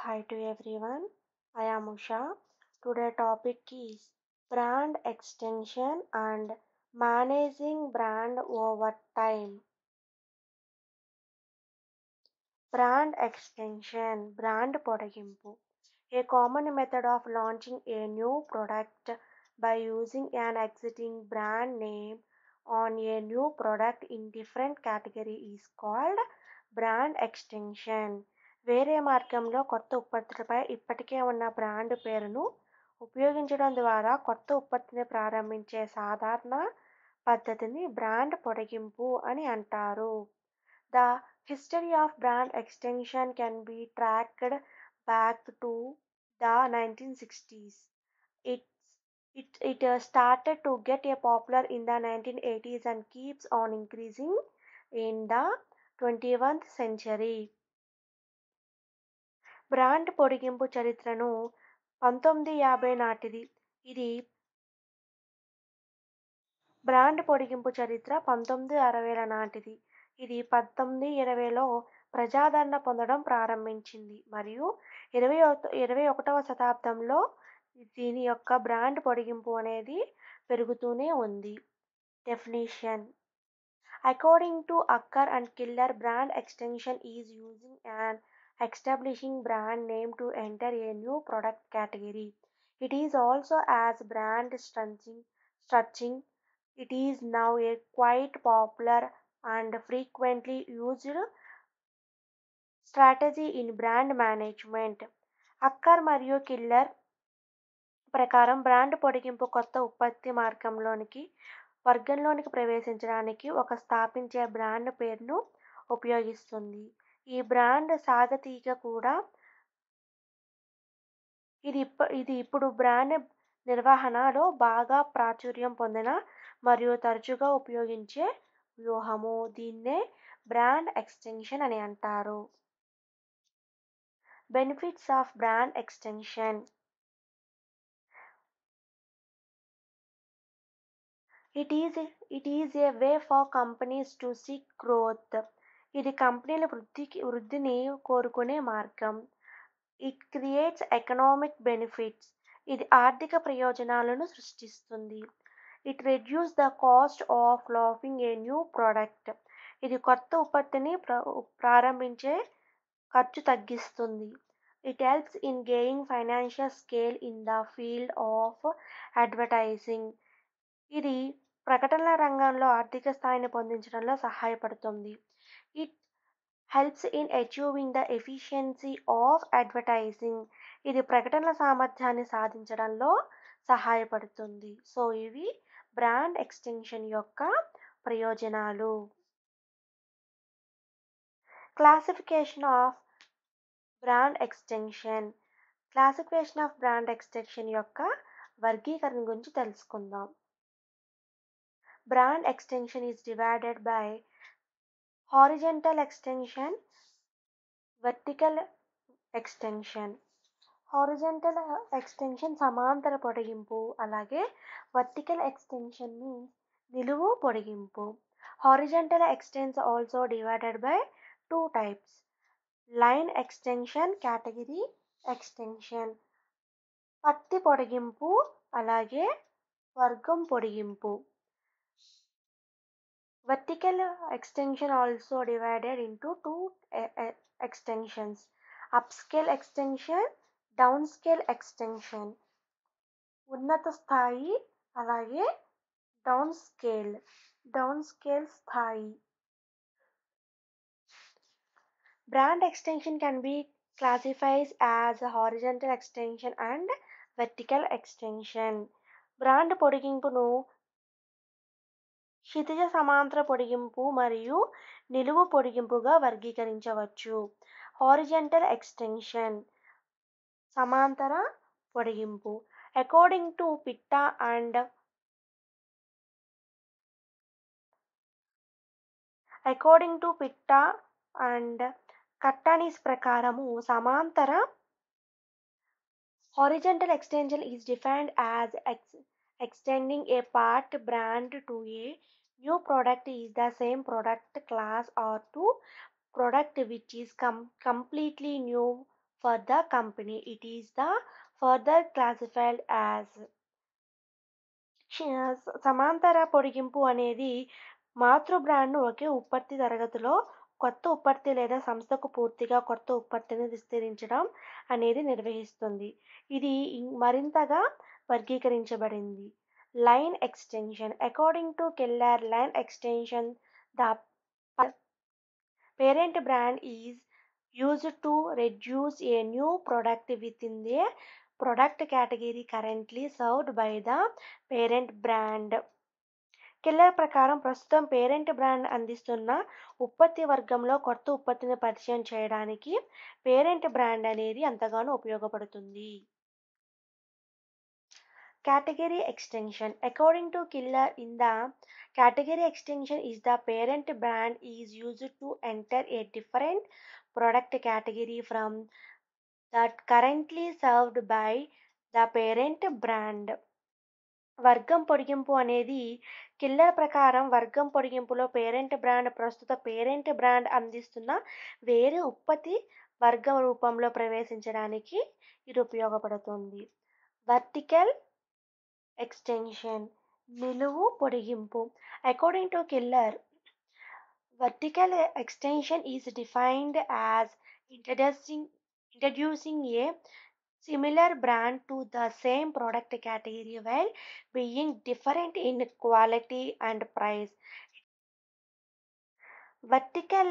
Hi to everyone. I am Usha. Today topic is brand extension and managing brand over time. Brand extension, brand పొడిగింపు. A common method of launching a new product by using an existing brand name on a new product in different category is called brand extension. వేరే మార్గంలో కొత్త ఉత్పత్తులపై ఇప్పటికే ఉన్న brand పేరును ఉపయోగించడం ద్వారా కొత్త ఉత్పత్తిని ప్రారంభించే సాధారణ పద్ధతిని బ్రాండ్ పొడిగింపు అని అంటారు. The history of brand extension can be tracked back to the 1960s. It, it started to get popular in the 1980s and keeps on increasing in the 21st century. Brand పొడిగింపు చరిత్రను 1950 నాటిది. ఇది brand పొడిగింపు చరిత్ర 1960ల నాటిది. ఇది 1920లో ప్రజాదరణ పొందడం ప్రారంభించింది మరియు 21వ శతాబ్దంలో దీని యొక్క బ్రాండ్ పొడిగింపు అనేది పెరుగుతూనే ఉంది. Definition: According to Acker and Killer, brand extension is using an establishing brand name to enter a new product category. It is also as brand stretching. It is now a quite popular and frequently used strategy in brand management. అక్కర్ మరియు killer ప్రకారం brand పొడిగింపు కొత్త ఉత్పత్తి వర్గంలోనికి ప్రవేశించడానికి ఒక స్థాపించే brand పేరును ఉపయోగిస్తుంది. ఈ బ్రాండ్ సాగతీగ కూడా ఇది ఇప్పుడు బ్రాండ్ నిర్వహణలో బాగా ప్రాచుర్యం పొందిన మరియు తరచుగా ఉపయోగించే వ్యూహము. దీన్నే బ్రాండ్ ఎక్స్టెన్షన్ అని అంటారు. Benefits of brand extension: It is a way for companies to seek growth. ఇది కంపెనీల వృద్ధిని కోరుకునే మార్గం. It creates economic benefits. ఇది ఆర్థిక ప్రయోజనాలను సృష్టిస్తుంది. It reduces the cost of launching a new product. ఇది కొత్త ఉత్పత్తిని ప్రారంభించే ఖర్చు తగ్గిస్తుంది. It helps in gaining financial scale in the field of advertising. ఇది ప్రకటనల రంగంలో ఆర్థిక స్థాయిని పొందించడంలో సహాయపడుతుంది. It helps in achieving the efficiency of advertising. ఇది ప్రకటనల సామర్థ్యాన్ని సాధించడంలో సహాయపడుతుంది. సో ఇవి బ్రాండ్ ఎక్స్టెన్షన్ యొక్క ప్రయోజనాలు. Classification of brand extension. Classification of brand extension యొక్క వర్గీకరణ గురించి తెలుసుకుందాం. Brand extension is divided by horizontal extension, vertical extension. Horizontal extension సమాంతర పొడిగింపు, అలాగే vertical extension means నిలువు పొడిగింపు. Horizontal extension also divided by two types: line extension, category extension. పత్తి పొడిగింపు అలాగే వర్గం పొడిగింపు. Vertical extension also divided into two extensions: upscale extension, downscale extension. ఉన్నత స్థాయి అలాగే downscale స్థాయి. Brand extension can be classified as a horizontal extension and vertical extension. Brand పొడిగింపును క్షితిజ సమాంతర పొడిగింపు మరియు నిలువు పొడిగింపుగా వర్గీకరించవచ్చు. హారిజంటల్ ఎక్స్టెన్షన్ సమాంతర పొడిగింపు. అకార్డింగ్ టు పిట్టా అండ్ కట్టానిస్ ప్రకారము సమాంతర horizontal extension is defined as extending a part brand to a new product is the same product class or to product which is completely new for the company. It is the further classified as సమాంతర పొడిగింపు అనేది మాతృ బ్రాండ్‌ను ఒకే ఉత్పత్తి తరగతిలో కొత్త ఉత్పత్తి లేదా సంస్థకు పూర్తిగా కొత్త ఉత్పత్తిని విస్తరించడం అనేది నిర్వహిస్తుంది. ఇది మరింతగా వర్గీకరించబడింది. Line extension according to Keller line extension the parent brand is used to reduce a new product within the product category currently served by the parent brand. Killer ప్రకారం ప్రస్తుతం పేరెంట్ బ్రాండ్ అందిస్తున్న ఉత్పత్తి వర్గంలో కొత్త ఉత్పత్తిని పరిచయం చేయడానికి పేరెంట్ బ్రాండ్ అనేది ఎంతగానో ఉపయోగపడుతుంది. Category extension according to Killer in the category extension is the parent brand is used to enter a different product category from that currently served by the parent brand. వర్గం పొడిగింపు అనేది killer ప్రకారం వర్గం పొడిగింపులో parent brand ప్రస్తుత parent brand అందిస్తున్న వేరే ఉత్పత్తి వర్గం రూపంలో ప్రవేశించడానికి ఇది ఉపయోగపడుతుంది. వర్టికల్ ఎక్స్టెన్షన్ నిలువు పొడిగింపు according to killer vertical extension is defined as introducing a similar brand to the same product category while being different in quality and price. Vertical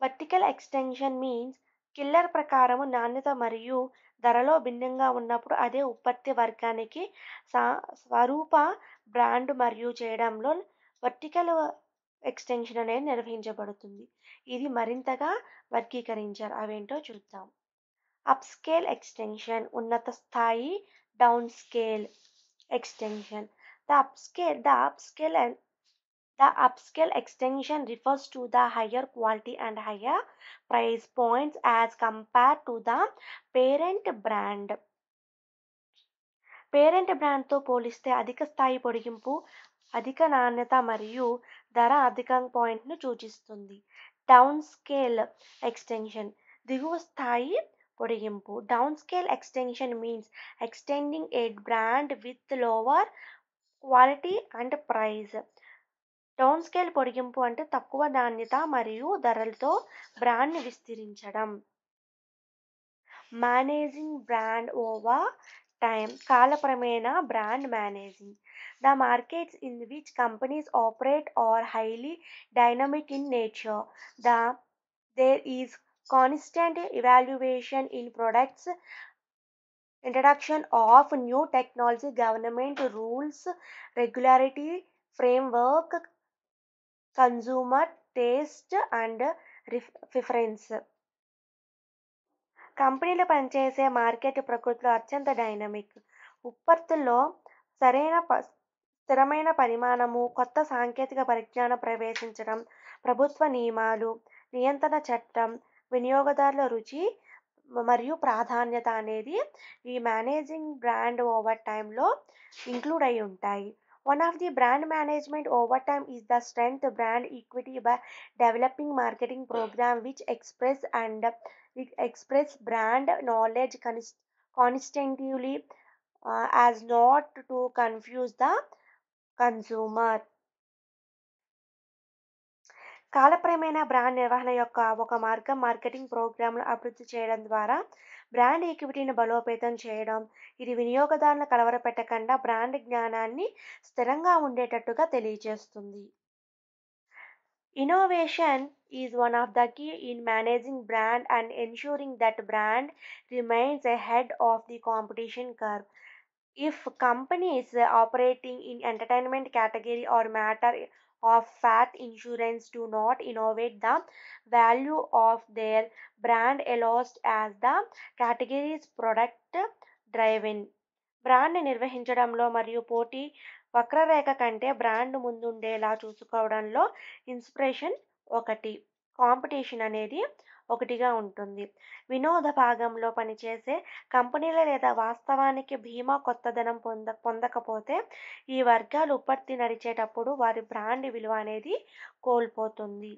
vertical extension means killer ప్రకారం నాణ్యత మరియు ధరలో భిన్నంగా ఉన్నప్పుడు అదే ఉత్పత్తి వర్గానికి స్వరూప బ్రాండ్ మరియు చేయడంలో వర్టికల్ ఎక్స్టెన్షన్ అనేది నిర్వహించబడుతుంది. ఇది మరింతగా వర్గీకరించారు. అవేంటో చూద్దాం. అప్ స్కేల్ ఎక్స్టెన్షన్ ఉన్నత స్థాయి, down scale extension. The upscale extension refers to the higher quality and higher price points as compared to the parent brand. Parent బ్రాండ్తో పోలిస్తే అధిక స్థాయి పొడిగింపు అధిక నాణ్యత మరియు ధర అధిక పాయింట్ను సూచిస్తుంది. డౌన్ స్కేల్ ఎక్స్టెన్షన్ దిగువ స్థాయి పొడిగింపు. Down scale extension means extending A brand with lower quality and price. Down scale పొడిగింపు అంటే తక్కువ నాణ్యత మరియు ధరలతో బ్రాండ్ని విస్తరించడం. మేనేజింగ్ బ్రాండ్ ఓవర్ టైమ్ కాలక్రమేణా brand managing. The markets in which companies operate are highly dynamic in nature. There is constant evaluation in products, introduction of new technology, government rules, regulatory framework, consumer taste and preference. కంపెనీలు పనిచేసే market ప్రకృతిలో అత్యంత dynamic. ఉత్పత్తుల్లో స్థిరమైన పరిమాణము, కొత్త సాంకేతిక పరిజ్ఞానం ప్రవేశించడం, ప్రభుత్వ నియమాలు, నియంత్రణ చట్టం, వినియోగదారుల రుచి మరియు ప్రాధాన్యత అనేది ఈ మేనేజింగ్ బ్రాండ్ ఓవర్ టైంలో ఇంక్లూడ్ అయి ఉంటాయి. One of the brand management over time is the strength brand equity by developing marketing program which express brand knowledge constantly as not to confuse the consumer. కాలక్రమేణా brand నిర్వహణ యొక్క ఒక మార్గం marketing ప్రోగ్రామ్ను అభివృద్ధి చేయడం ద్వారా బ్రాండ్ ఈక్విటీని బలోపేతం చేయడం. ఇది వినియోగదారులను కలవరపెట్టకుండా బ్రాండ్ జ్ఞానాన్ని స్థిరంగా ఉండేటట్టుగా తెలియజేస్తుంది. Innovation is one of the key in managing brand and ensuring that brand remains ahead of the competition curve. If companies operating in entertainment category or matter of fact insurance do not innovate, the value of their brand lost as the category's product driven. బ్రాండ్ని నిర్వహించడంలో మరియు పోటీ వక్రరేఖ కంటే brand ముందుండేలా చూసుకోవడంలో competition అనేది ఒకటిగా ఉంటుంది. వినోద భాగంలో పనిచేసే కంపెనీల లేదా వాస్తవానికి భీమా కొత్తదనం పొందకపోతే ఈ వర్గాలు ఉత్పత్తి నడిచేటప్పుడు వారి బ్రాండ్ విలువ అనేది కోల్పోతుంది.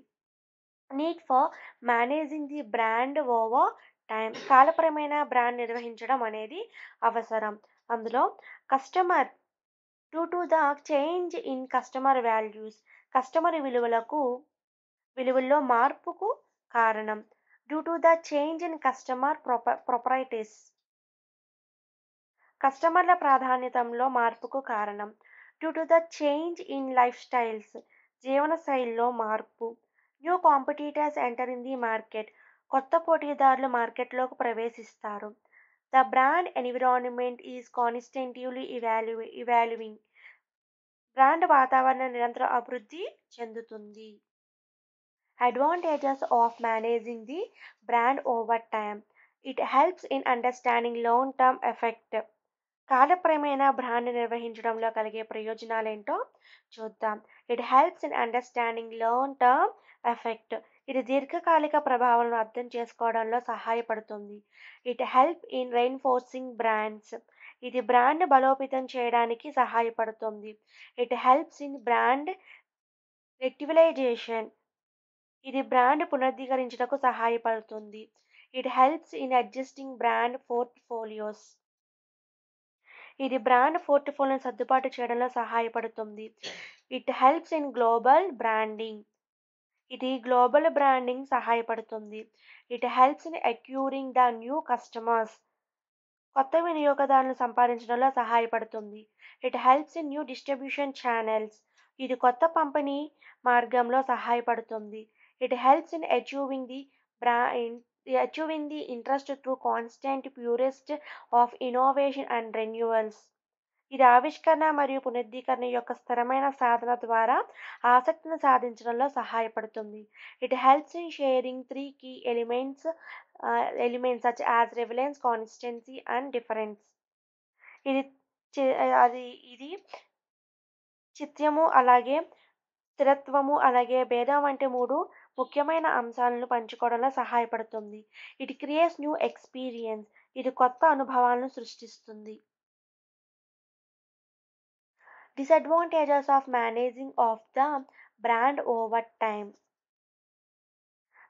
Need for managing the brand over time. కాలపరమైన బ్రాండ్ నిర్వహించడం అనేది అవసరం. అందులో customer due to the change in customer values, customer విలువల్లో మార్పుకు కారణం. Due to the change in customer proprieties, కస్టమర్ల ప్రాధాన్యతలో మార్పుకు కారణం. Due to the change in lifestyles, జీవనశైలిలో మార్పు. New competitors enter in the market, కొత్త పోటీదారులు మార్కెట్లోకి ప్రవేశిస్తారు. The brand environment is constantly evolving, brand వాతావరణం నిరంతరం అభివృద్ధి చెందుతుంది. Advantages of managing the brand over time. It helps in understanding long-term effect. కాలక్రమేణా బ్రాండ్ నిర్వహించడంలో కలిగే ప్రయోజనాలేంటో చూద్దాం. It helps in understanding long term effect. ఇది దీర్ఘకాలిక ప్రభావాలను అర్థం చేసుకోవడంలో సహాయపడుతుంది. It help in reinforcing brands. ఇది బ్రాండ్ బలోపేతం చేయడానికి సహాయపడుతుంది. It helps in brand revitalization. ఇది బ్రాండ్ పునరుద్ధరించుటకు సహాయపడుతుంది. It helps in adjusting brand portfolios. ఇది బ్రాండ్ పోర్ట్ఫోలియోను సర్దుబాటు చేయడంలో సహాయపడుతుంది. It helps in global branding. ఇది గ్లోబల్ బ్రాండింగ్ సహాయపడుతుంది. It helps in acquiring the new customers. కొత్త వినియోగదారులను సంపాదించడంలో సహాయపడుతుంది. It helps in new distribution channels. ఇది కొత్త పంపిణీ మార్గంలో సహాయపడుతుంది. It helps in achieving the interest through constant pursuit of innovation and renewals. ఇది ఆవిష్కరణ మరియు పునరుద్ధీకరణ యొక్క స్థిరమైన సాధన ద్వారా ఆసక్తిని సాధించడంలో సహాయపడుతుంది. It helps in sharing three key elements such as relevance, constancy and difference. ఇది ఇది చిత్యము, అలాగే స్థిరత్వము, అలాగే భేదం వంటి మూడు ముఖ్యమైన అంశాలను పంచుకోవడంలో సహాయపడుతుంది. It creates new experience. ఇది కొత్త అనుభవాలను సృష్టిస్తుంది. Disadvantages of managing of the brand over time.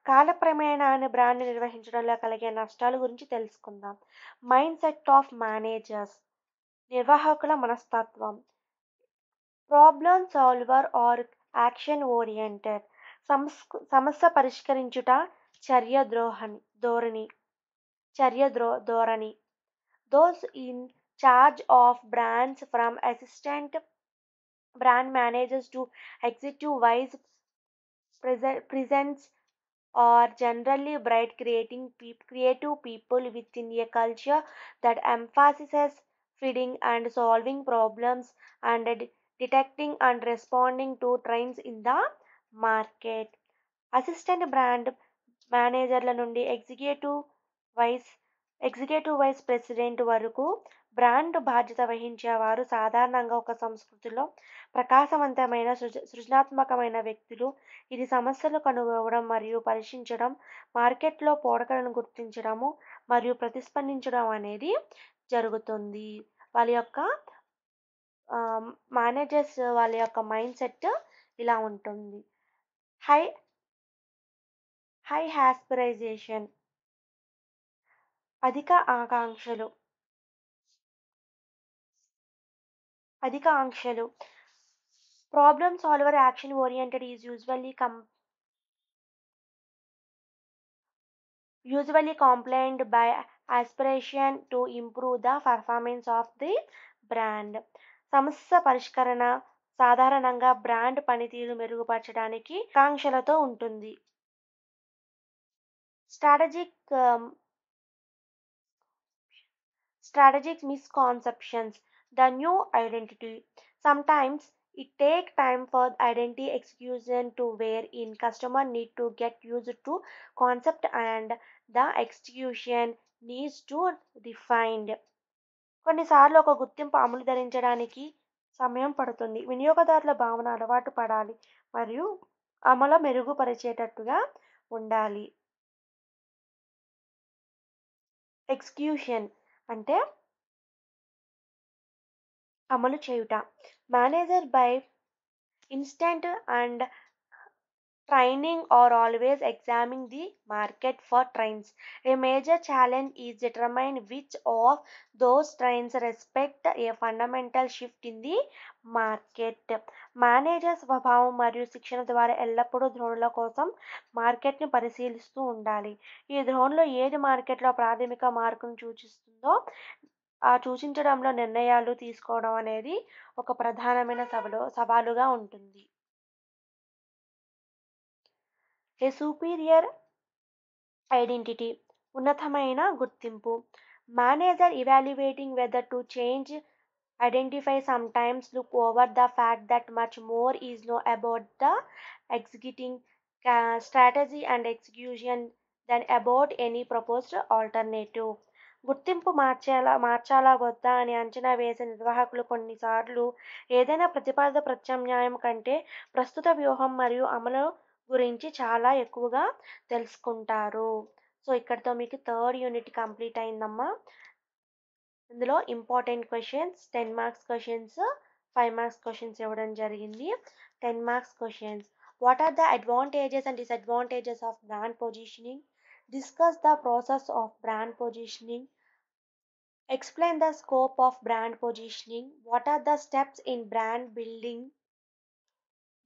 కాలక్రమేణా బ్రాండ్ నిర్వహించడంలో కలిగే నష్టాల గురించి తెలుసుకుందాం. మైండ్ సెట్ ఆఫ్ మేనేజర్స్, నిర్వాహకుల మనస్తత్వం. Problem solver or action oriented, సమస్య పరిష్కరించుట ధోరణి. Those in charge of brands from assistant brand managers to executive vice presidents are generally bright creative people within a culture that emphasizes feeding and solving problems and detecting and responding to trends in the market. Assistant brand మేనేజర్ల నుండి executive vice president వరకు brand బాధ్యత వహించేవారు సాధారణంగా ఒక సంస్కృతిలో ప్రకాశవంతమైన సృజనాత్మకమైన వ్యక్తులు. ఇది సమస్యలు కనుగొనడం మరియు పరిశీలించడం, మార్కెట్లో పోకడలను గుర్తించడము మరియు ప్రతిస్పందించడం అనేది జరుగుతుంది. వాళ్ళ యొక్క మేనేజర్స్ వాళ్ళ యొక్క మైండ్ సెట్ ఇలా ఉంటుంది. హై ఆస్పిరేషన్, అధిక ఆకాంక్షలు. Problem solver action oriented is usually accompanied by aspiration to improve the performance of the brand. సమస్య పరిష్కరణ సాధారణంగా బ్రాండ్ పనితీరు మెరుగుపరచడానికి ఆకాంక్షలతో ఉంటుంది. Strategic misconceptions. The new identity. Sometimes it takes time for identity execution to wear in. Customer need to get used to concept and the execution needs to refined. కొన్నిసార్లు ఒక గుర్తింపు అమలు ధరించడానికి సమయం పడుతుంది. వినియోగదారుల భావన అలవాటు పడాలి మరియు అమలు మెరుగుపరిచేటట్టుగా ఉండాలి. ఎగ్జిక్యూషన్ అంటే అమలు చేయుట. Manager by instant and training or always examining the market for trends. A major challenge is determine which of those trends respect a fundamental shift in the market. Manager స్వభావం మరియు శిక్షణ ద్వారా ఎల్లప్పుడూ ధోరణుల కోసం మార్కెట్ని పరిశీలిస్తూ ఉండాలి. ఈ ధోరణిలో ఏది మార్కెట్లో ప్రాథమిక మార్పును సూచిస్తుందో ఆ సూచించడంలో నిర్ణయాలు తీసుకోవడం అనేది ఒక ప్రధానమైన సవాలుగా ఉంటుంది. ఏ superior ఐడెంటిటీ ఉన్నతమైన గుర్తింపు. Manager evaluating whether to change identify sometimes look over the fact that much more is known about the executing strategy and execution than about any proposed alternative. గుర్తింపు మార్చాలా వద్దా అని అంచనా వేసే నిర్వాహకులు కొన్నిసార్లు ఏదైనా ప్రతిపాదిత ప్రత్యామ్నాయం కంటే ప్రస్తుత వ్యూహం మరియు అమలు గురించి చాలా ఎక్కువగా తెలుసుకుంటారు. సో ఇక్కడితో మీకు థర్డ్ యూనిట్ కంప్లీట్ అయిందమ్మా. ఇందులో important questions 10 marks questions, 5 marks questions ఇవ్వడం జరిగింది. 10 marks questions. What are the advantages and disadvantages of brand positioning? Discuss the process of brand positioning. Explain the scope of brand positioning. What are the steps in brand building?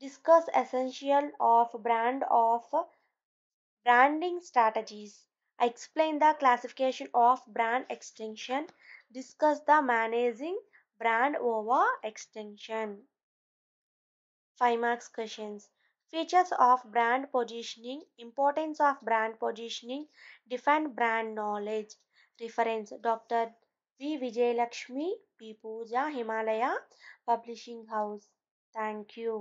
Discuss essential of branding strategies. Explain the classification of brand extension. Discuss the managing brand over extension. 5 marks questions. Features of brand positioning. Importance of brand positioning. Define brand knowledge. Reference Dr. V. Vijayalakshmi, P. Pooja, Himalaya Publishing House. Thank you.